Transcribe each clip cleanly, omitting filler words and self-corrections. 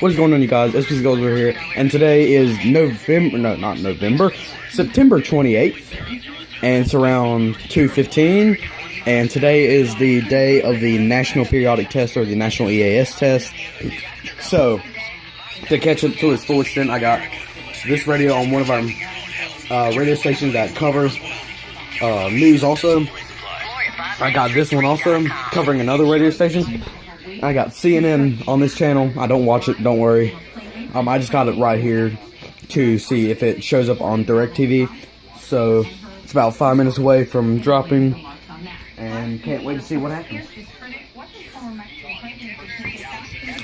What is going on, you guys? SPC Goals are here, and today is September 28th, and it's around 2:15, and today is the day of the National Periodic Test, or the National EAS Test. So, to catch up to its full extent, I got this radio on one of our radio stations that cover news also. I got this one also, covering another radio station. I got CNN on this channel. I don't watch it, don't worry. I just got it right here to see if it shows up on DirecTV. So, it's about 5 minutes away from dropping, and can't wait to see what happens.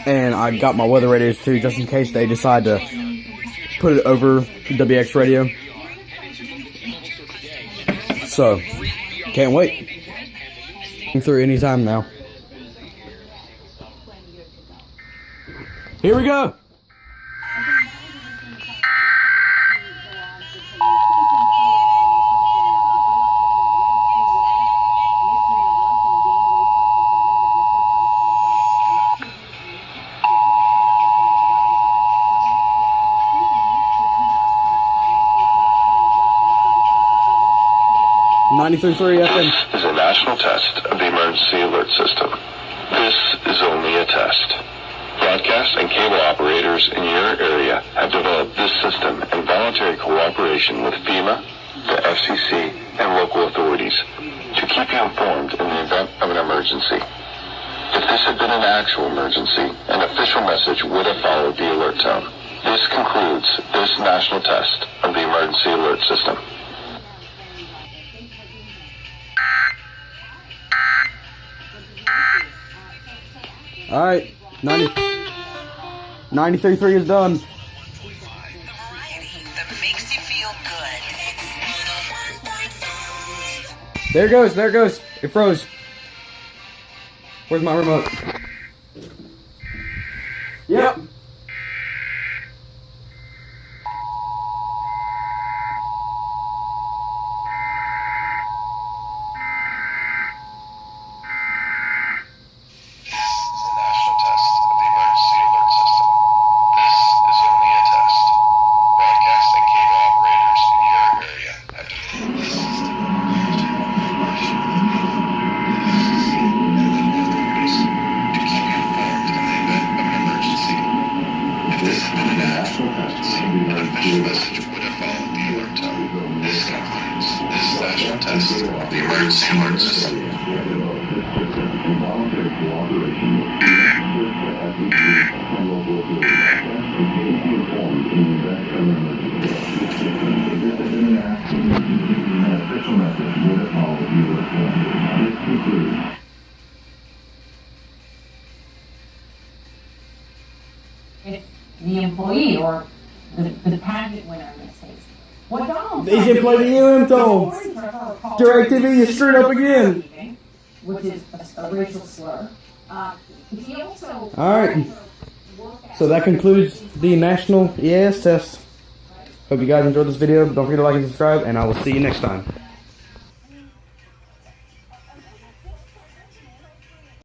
And I got my weather radios too, just in case they decide to put it over WX radio. So, can't wait. Through any time now. Here we go. .93.3 FM. This is a national test of the emergency alert system. This is only a test. Broadcast and cable operators in your area have developed this system in voluntary cooperation with FEMA, the FCC, and local authorities to keep you informed in the event of an emergency. If this had been an actual emergency, an official message would have followed the alert tone. This concludes this national test of the emergency alert system. Alright, 93.3 is done. Variety that makes you feel good. There it goes, there it goes. It froze. Where's my remote? Yep. This has been a national emergency. An official message would have followed the alert tone. This concludes this national test of the emergency alert system. If the employee or the pageant winner in this case. What Donald They should play the UM tone. DirecTV is screwed up again. Which is a racial slur. He also. Alright. So that concludes the National EAS Test. Hope you guys enjoyed this video. Don't forget to like and subscribe, and I will see you next time.